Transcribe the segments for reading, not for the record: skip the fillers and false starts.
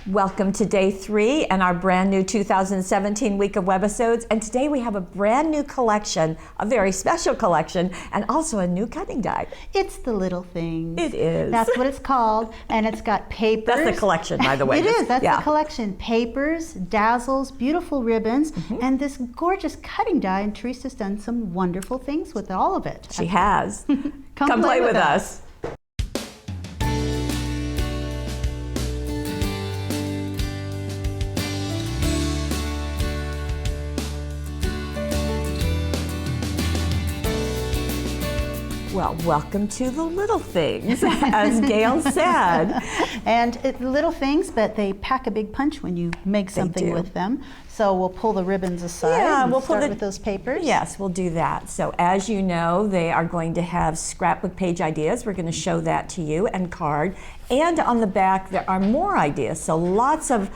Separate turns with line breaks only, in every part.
Welcome to day 3 and our brand new 2017 week of Webisodes. And today we have a brand new collection, a very special collection, and also a new cutting die.
It's the little things.
It is.
That's what it's called. And it's got papers.
That's the collection, by the way.
It is. That's the collection. Papers, dazzles, beautiful ribbons, and this gorgeous cutting die. And Teresa's done some wonderful things with all of it.
She has.
Come
play with us. Well, welcome to the little things, as Gail said.
And little things, but they pack a big punch when you make something with them. So we'll pull the ribbons aside and we'll start with those papers.
Yes, we'll do that. So as you know, they are going to have scrapbook page ideas. We're going to show that to you, and card. And on the back, there are more ideas. So lots of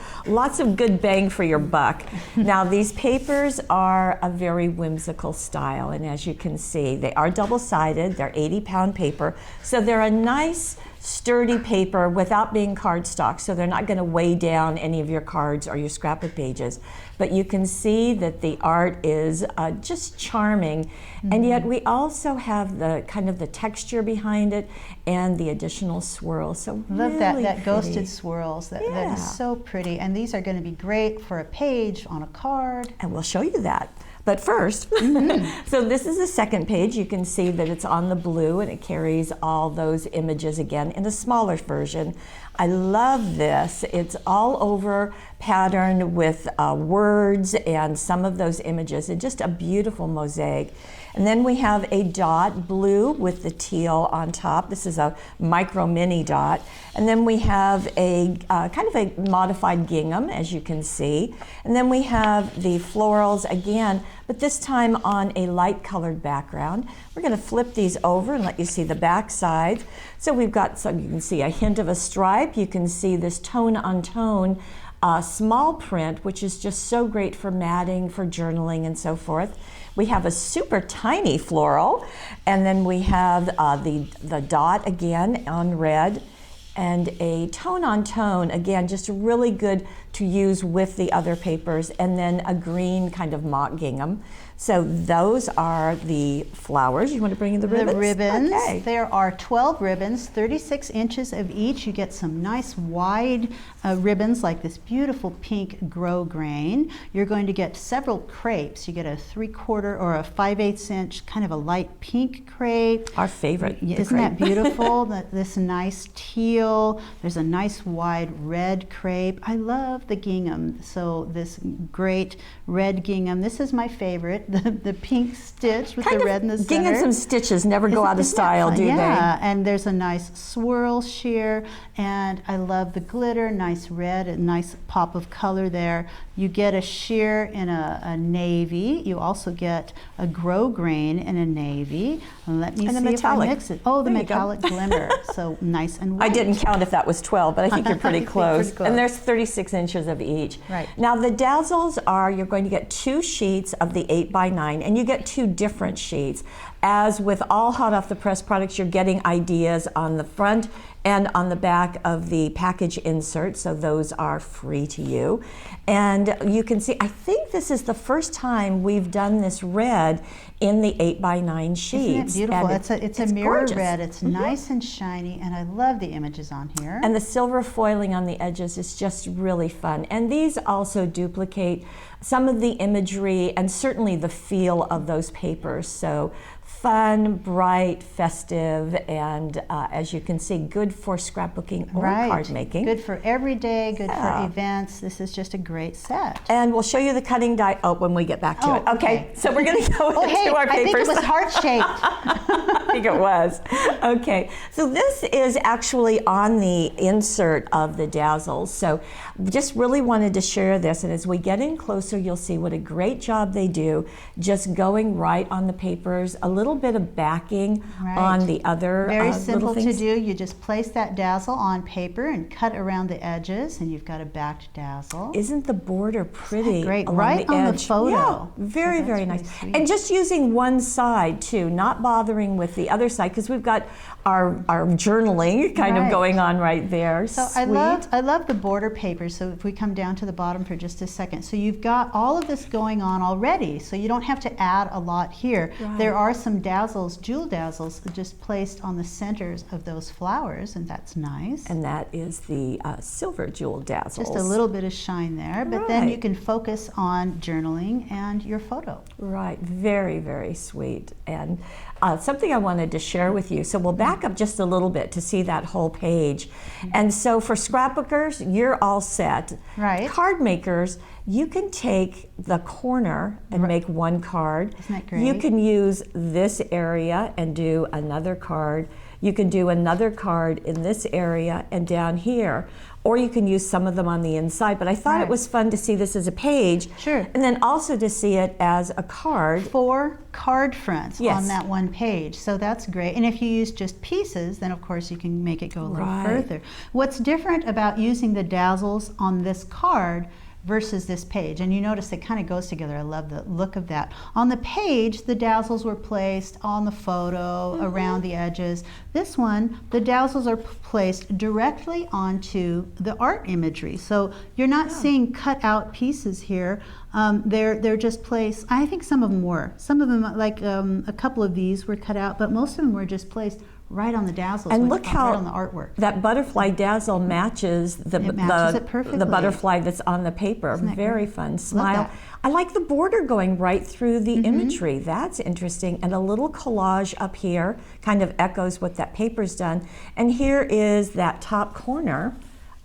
good bang for your buck. Now, these papers are a very whimsical style, and as you can see, they are double-sided. They're 80-pound paper, so they're a nice, sturdy paper without being cardstock, so they're not going to weigh down any of your cards or your scrapbook pages. But you can see that the art is just charming, and yet we also have the kind of the texture behind it and the additional swirl. So
love
really
that ghosted swirls. That is so pretty, and these are going to be great for a page on a card.
And we'll show you that. But first, so this is the second page. You can see that it's on the blue and it carries all those images again in a smaller version. I love this. It's all over patterned with words and some of those images, and just a beautiful mosaic. And then we have a dot blue with the teal on top. This is a micro mini dot. And then we have a kind of a modified gingham, as you can see. And then we have the florals again, but this time on a light colored background. We're going to flip these over and let you see the back side. So we've got some, you can see a hint of a stripe. You can see this tone on tone small print, which is just so great for matting, for journaling, and so forth. We have a super tiny floral, and then we have the dot again on red, and a tone on tone, again, just really good to use with the other papers, and then a green kind of mock gingham. So those are the flowers. You want to bring in the ribbons?
The ribbons.
Okay.
There are 12 ribbons, 36 inches of each. You get some nice wide ribbons like this beautiful pink grosgrain. You're going to get several crepes. You get a 3/4 or a 5/8 inch kind of a light pink crepe.
Our favorite.
Isn't that beautiful? This nice teal. There's a nice wide red crepe. I love the gingham. So this great red gingham. This is my favorite. The pink stitch with the red in the center.
Ginghams and stitches never go out of style, do they?
Yeah, and there's a nice swirl sheer, and I love the glitter, nice red, a nice pop of color there. You get a sheer in a navy. You also get a grosgrain in a navy. Let me see if I mix it. Oh, the metallic glimmer. So nice and white.
I didn't count if that was 12, but I think you're pretty close. And there's 36 inches of each.
Right.
Now the dazzles are, you're going to get 2 sheets of the 8x9, and you get 2 different sheets. As with all hot off the press products, you're getting ideas on the front and on the back of the package insert, so those are free to you. And you can see, I think this is the first time we've done this red in the 8x9 sheets.
Isn't it beautiful? It's a mirror
gorgeous.
red. It's nice and shiny, and I love the images on here.
And the silver foiling on the edges is just really fun. And these also duplicate some of the imagery and certainly the feel of those papers. So fun, bright, festive, and as you can see, good for scrapbooking or card making.
Good for every day, good for events. This is just a great set.
And we'll show you the cutting die when we get back to it. Okay, so we're going to go into our papers.
I think it was heart-shaped.
I think it was. Okay, so this is actually on the insert of the dazzles. So just really wanted to share this, and as we get in closer, you'll see what a great job they do just going right on the papers, a little little bit of backing
Right.
on the other
Very
little
simple to
things.
do. You just place that dazzle on paper and cut around the edges, and you've got a backed dazzle.
Isn't the border pretty?
Great,
along
right
the
on the
edge?
photo.
Yeah,
So
very,
that's
very
pretty
nice.
sweet.
And just using one side too, not bothering with the other side, because we've got our journaling kind of
Right.
going on right there.
So
Sweet.
I love the border paper. So if we come down to the bottom for just a second, so you've got all of this going on already, so you don't have to add a lot here.
Right.
There are some dazzles, jewel dazzles, just placed on the centers of those flowers, and that's nice.
And that is the silver jewel dazzles.
Just a little bit of shine there, but then you
Right.
can focus on journaling and your photo.
Right, very, very sweet. And something I wanted to share with you. So we'll back up just a little bit to see that whole page. And so for scrapbookers, you're all set.
Right.
Card makers, you can take the corner and make one card.
Isn't that great?
You can use this area and do another card. You can do another card in this area and down here. Or you can use some of them on the inside. But I thought
Right.
it was fun to see this as a page.
Sure.
And then also to see it as a card.
4 card fronts
Yes.
on that one page, so that's great. And if you use just pieces, then of course you can make it go a little
Right.
further. What's different about using the dazzles on this card versus this page, and you notice it kind of goes together. I love the look of that. On the page, the dazzles were placed on the photo, around the edges. This one, the dazzles are placed directly onto the art imagery. So you're not seeing cut out pieces here. They're just placed. I think some of them were. Some of them, like a couple of these were cut out, but most of them were just placed right on the dazzles.
And
right
look how
on the artwork.
that butterfly dazzle matches the
It matches it perfectly.
the butterfly that's on the paper.
Isn't that
Very
great?
fun. Smile.
that.
I like the border going right through the imagery. That's interesting. And a little collage up here kind of echoes what that paper's done. And here is that top corner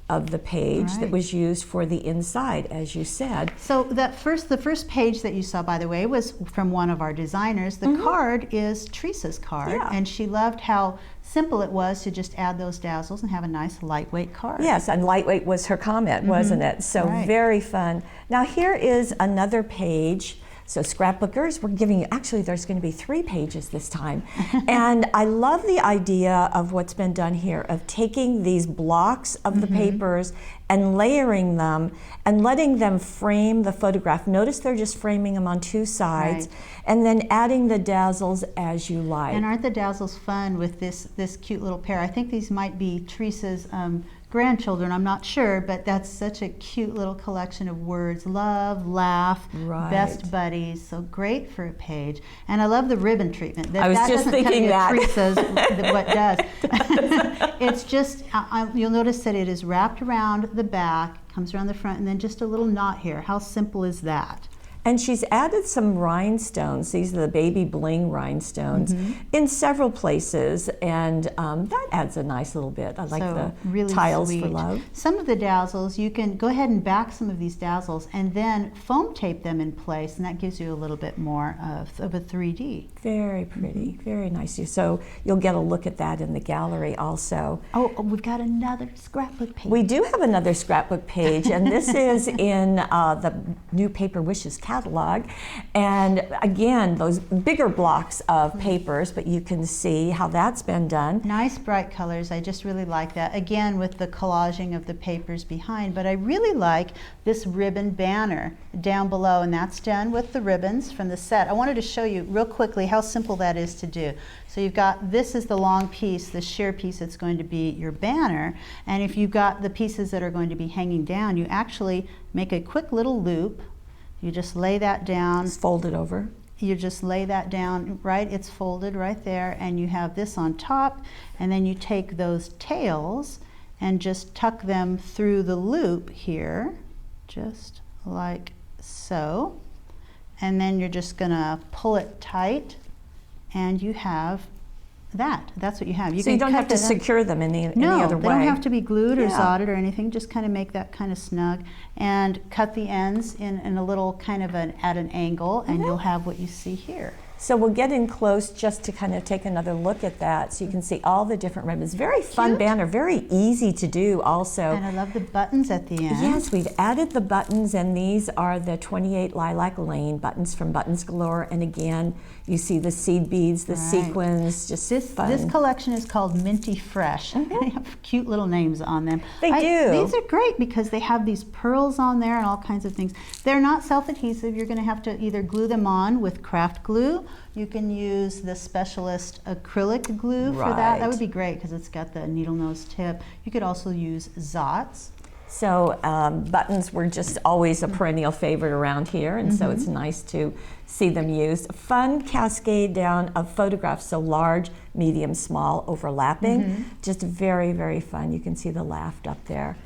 of the page that
Right.
was used for the inside, as you said.
So the first page that you saw, by the way, was from one of our designers. The card is Teresa's card,
Yeah.
and she loved how simple it was to just add those dazzles and have a nice lightweight card.
Yes, and lightweight was her comment, wasn't it? So
Right.
very fun. Now here is another page. So scrapbookers, we're giving you, actually there's going to be 3 pages this time. And I love the idea of what's been done here, of taking these blocks of the papers and layering them and letting them frame the photograph. Notice they're just framing them on 2 sides.
Right.
And then adding the dazzles as you like.
And aren't the dazzles fun with this cute little pair? I think these might be Teresa's grandchildren, I'm not sure, but that's such a cute little collection of words. Love, laugh,
Right.
best buddies. So great for a page. And I love the ribbon treatment.
I was
that
just
doesn't
thinking
cut
that.
into Teresa's what does. It's just, you'll notice that it is wrapped around the back, comes around the front, and then just a little knot here. How simple is that?
And she's added some rhinestones. These are the baby bling rhinestones in several places, and that adds a nice little bit. I like
So,
the
really
tiles
sweet.
for love.
Some of the dazzles, you can go ahead and back some of these dazzles and then foam tape them in place, and that gives you a little bit more of a 3D.
Very pretty, very nice. So you'll get a look at that in the gallery also.
Oh, we've got another scrapbook page.
We do have another scrapbook page, and this is in the New Paper Wishes catalog. And again, those bigger blocks of papers, but you can see how that's been done.
Nice bright colors. I just really like that. Again, with the collaging of the papers behind, but I really like this ribbon banner down below, and that's done with the ribbons from the set. I wanted to show you real quickly how simple that is to do. So you've got, this is the long piece, the sheer piece that's going to be your banner, and if you've got the pieces that are going to be hanging down, you actually make a quick little loop. You just lay that down.
It's folded over.
You just lay that down, right? It's folded right there, and you have this on top, and then you take those tails and just tuck them through the loop here, just like so. And then you're just gonna pull it tight, and you have that. That's what you have.
So you don't have to secure them any other way.
No, they don't have to be glued or
Yeah.
soldered or anything. Just kind of make that kind of snug, and cut the ends in a little kind of at an angle, and you'll have what you see here.
So we'll get in close just to kind of take another look at that so you can see all the different ribbons. Very fun
Cute.
banner, very easy to do also.
And I love the buttons at the end.
Yes, we've added the buttons, and these are the 28 Lilac Lane buttons from Buttons Galore. And again, you see the seed beads, the sequins, just fun.
This collection is called Minty Fresh. They have cute little names on them.
They do.
These are great because they have these pearls on there and all kinds of things. They're not self-adhesive. You're going to have to either glue them on with craft glue. You can use the Specialist acrylic glue for that. That would be great because it's got the needle nose tip. You could also use Zots.
So buttons were just always a perennial favorite around here, and so it's nice to see them used. Fun cascade down of photographs, so large, medium, small, overlapping. Just very, very fun. You can see the laughed up there.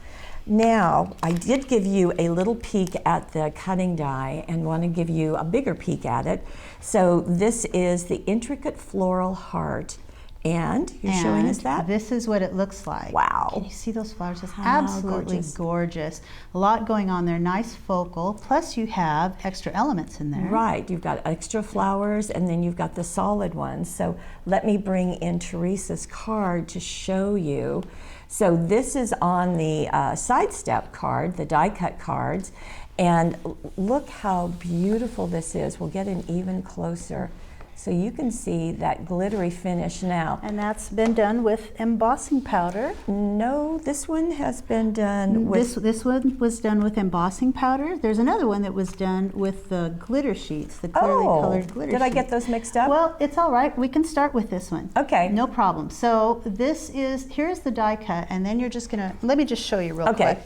Now, I did give you a little peek at the cutting die and want to give you a bigger peek at it. So this is the Intricate Floral Heart. And you're showing us that?
This is what it looks like.
Wow.
Can you see those flowers? It's absolutely gorgeous. A lot going on there, nice focal, plus you have extra elements in there.
Right, you've got extra flowers and then you've got the solid ones. So let me bring in Teresa's card to show you. So this is on the side step card, the die cut cards, and look how beautiful this is. We'll get in even closer. So you can see that glittery finish now.
And that's been done with embossing powder.
No, this one has been done with...
This one was done with embossing powder. There's another one that was done with the glitter sheets, the clearly colored glitter sheets.
Did I get those mixed up?
Well, it's all right. We can start with this one.
Okay.
No problem. So here's the die cut, and then you're just gonna, let me just show you real quick.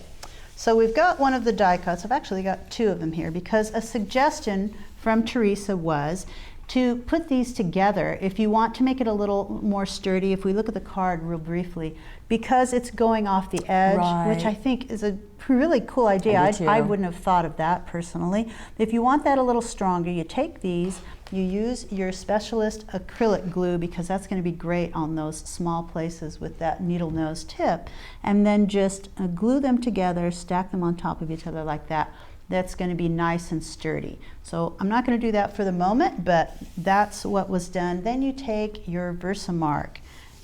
So we've got one of the die cuts. I've actually got two of them here because a suggestion from Teresa was to put these together if you want to make it a little more sturdy. If we look at the card real briefly, because it's going off the edge, which I think is a really cool idea. I wouldn't have thought of that personally. If you want that a little stronger, you take these, you use your Specialist acrylic glue because that's going to be great on those small places with that needle nose tip, and then just glue them together, stack them on top of each other like that. That's going to be nice and sturdy. So I'm not going to do that for the moment, but that's what was done. Then you take your Versamark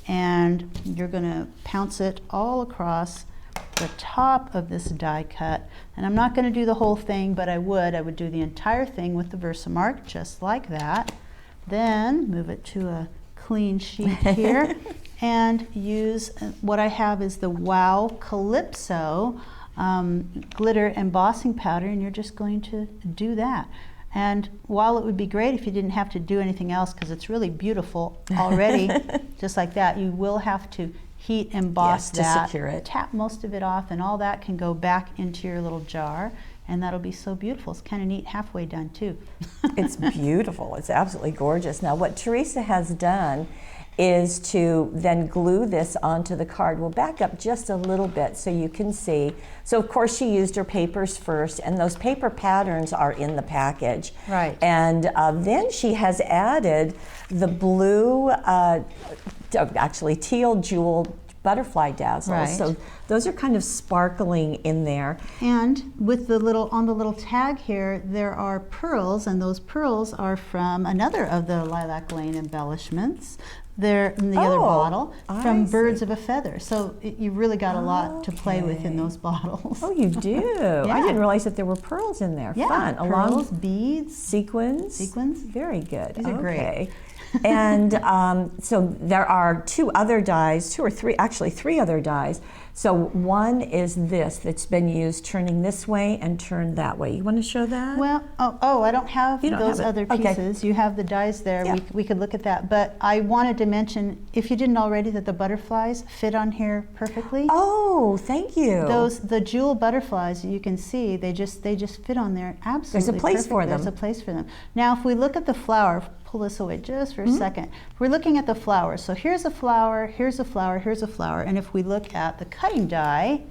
and you're going to pounce it all across the top of this die cut. And I'm not going to do the whole thing, but I would do the entire thing with the Versamark just like that. Then move it to a clean sheet here and use what I have is the Wow Calypso glitter embossing powder, and you're just going to do that. And while it would be great if you didn't have to do anything else because it's really beautiful already, just like that, you will have to heat emboss that,
to secure it.
Tap most of it off, and all that can go back into your little jar, and that'll be so beautiful. It's kind of neat, halfway done too.
It's beautiful. It's absolutely gorgeous. Now what Teresa has done is to then glue this onto the card. We'll back up just a little bit so you can see. So of course she used her papers first, and those paper patterns are in the package.
Right.
And then she has added the blue, actually teal jewel butterfly dazzles.
Right.
So those are kind of sparkling in there.
And with the on the little tag here, there are pearls, and those pearls are from another of the Lilac Lane embellishments. They're in the other bottle from Birds of a Feather. So you really got a lot to play with in those bottles.
Oh, you do? I didn't realize that there were pearls in there.
Yeah,
Fun.
pearls, beads,
sequins.
Very
good.
These are great.
And so there are two other dies, actually three other dies. So one is this that's been used turning this way and turned that way. You want to show that?
Well, I don't have those other pieces. Okay. You have the dies there. Yeah. We could look at that. But I wanted to mention, if you didn't already, that the butterflies fit on here perfectly.
Oh, thank you.
The jewel butterflies, you can see, they just fit on there absolutely.
There's a place for them.
There's a place for them. Now, if we look at the flower, pull this away just for a second. We're looking at the flower. So here's a flower, here's a flower, here's a flower. And if we look at the cutting die,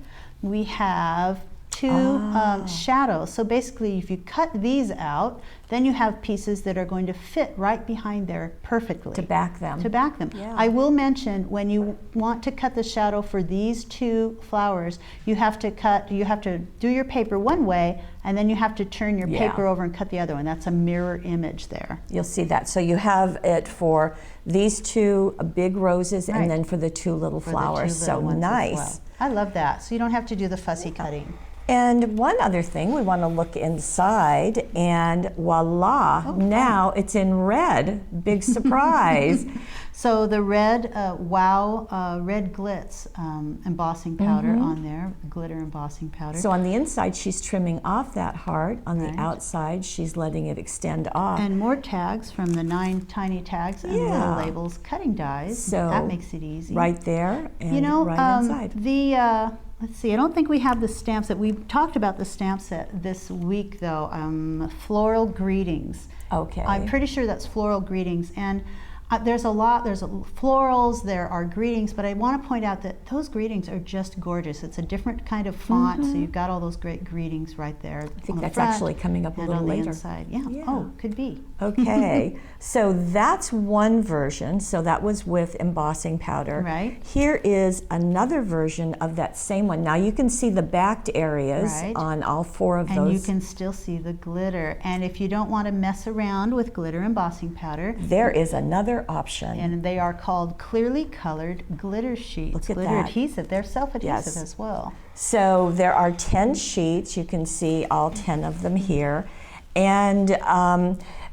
we have two shadows. So basically, if you cut these out, then you have pieces that are going to fit right behind there perfectly.
To back them.
To back them.
Yeah.
I will mention, when you want to cut the shadow for these two flowers, you have to do your paper one way, and then you have to turn your paper over and cut the other one. That's a mirror image there.
You'll see that. So you have it for these two big roses, and then for the two little flowers. So nice.
Well. I love that. So you don't have to do the fussy cutting.
And one other thing, we want to look inside, and voila, now it's in red. Big surprise.
So the red red glitz embossing powder on there, glitter embossing powder.
So on the inside, she's trimming off that heart. On the outside, she's letting it extend off.
And more tags from the 9 tiny tags and little labels, cutting dies. So that makes it easy.
Right there and right inside.
Let's see, I don't think we have the stamp set. We talked about the stamp set this week, though. Floral greetings.
Okay.
I'm pretty sure that's floral greetings. And there's florals, there are greetings, but I want to point out that those greetings are just gorgeous. It's a different kind of font, so you've got all those great greetings right there.
I think that's actually coming up a little later.
On the inside. Yeah. Oh, could be.
Okay, so that's one version. So that was with embossing powder.
Right.
Here is another version of that same one. Now you can see the backed areas on all 4 of those.
And you can still see the glitter. And if you don't want to mess around with glitter embossing powder,
there is another option.
And they are called clearly colored glitter sheets.
Look at
glitter
that.
adhesive. They're self-adhesive as well.
So there are 10 sheets. You can see all 10 of them here. And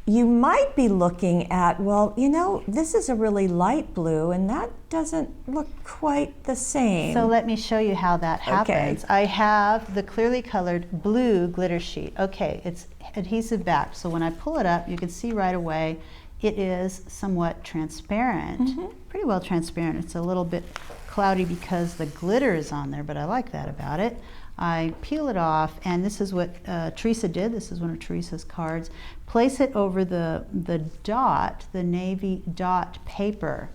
you might be looking at, well, you know, this is a really light blue, and that doesn't look quite the same.
So let me show you how that happens. I have the clearly colored blue glitter sheet. Okay, it's adhesive backed, so when I pull it up, you can see right away it is somewhat transparent, pretty well transparent. It's a little bit cloudy because the glitter is on there, but I like that about it. I peel it off, and this is what Teresa did. This is one of Teresa's cards. Place it over the dot, the navy dot paper.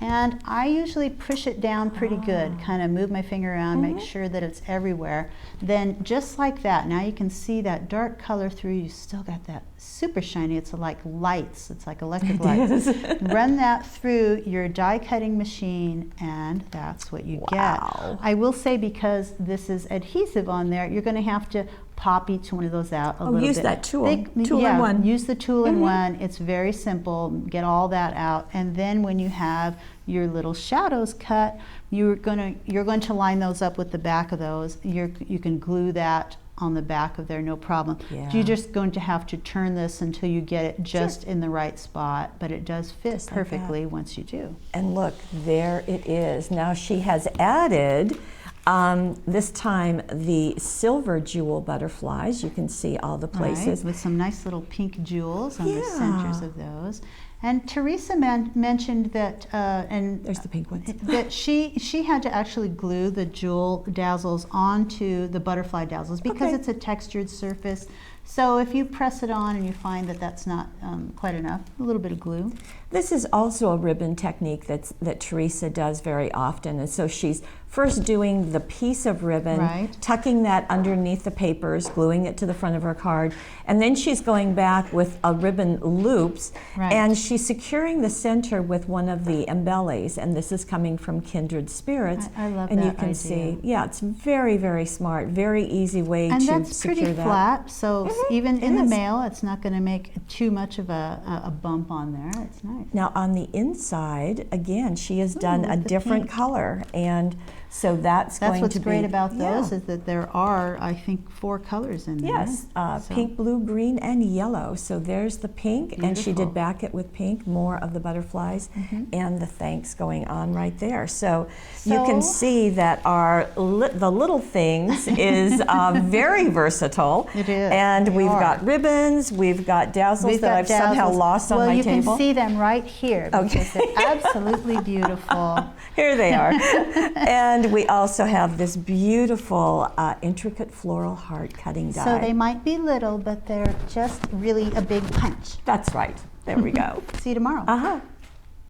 And I usually push it down pretty good, kind of move my finger around, make sure that it's everywhere. Then just like that, now you can see that dark color through. You still got that super shiny. It's like lights. It's like electric lights. Run that through your die cutting machine, and that's what you get. I will say, because this is adhesive on there, you're going to have to pop each one of those out a little bit.
Use that tool. Tool in one.
Use the tool in one. It's very simple. Get all that out, and then when you have your little shadows cut, you're going to line those up with the back of those. You can glue that on the back of there, no problem. You're just going to have to turn this until you get it just in the right spot, but it does fit perfectly once you do.
And look, there it is. Now she has added this time the silver jewel butterflies. You can see all the places.
With some nice little pink jewels on the centers of those. And Teresa mentioned that, and
there's the pink ones,
that she had to actually glue the jewel dazzles onto the butterfly dazzles because it's a textured surface. So if you press it on and you find that that's not quite enough, a little bit of glue.
This is also a ribbon technique that Teresa does very often. And so she's first doing the piece of ribbon, tucking that underneath the papers, gluing it to the front of her card, and then she's going back with a ribbon loops, and she's securing the center with one of the embellies, and this is coming from Kindred Spirits.
I love
and
that
you can
idea.
See, it's very, very smart, very easy way to secure that.
And that's pretty flat, so even in the mail, it's not going to make too much of a bump on there. It's nice.
Now on the inside, again, she has done a different color, and so that's going to be...
That's what's great about those, is that there are, I think, 4 colors in there.
Yes, pink, blue, green, and yellow. So there's the pink, and she did back it with pink, more of the butterflies, and the thanks going on right there. So you can see that the little things is very versatile.
It is.
And we've got ribbons, we've got dazzles that I've somehow lost on my table.
Well, you can see them right here, because they're absolutely beautiful.
Here they are. And we also have this beautiful, intricate floral heart cutting die.
So they might be little, but they're just really a big punch.
That's right. There we go.
See you tomorrow.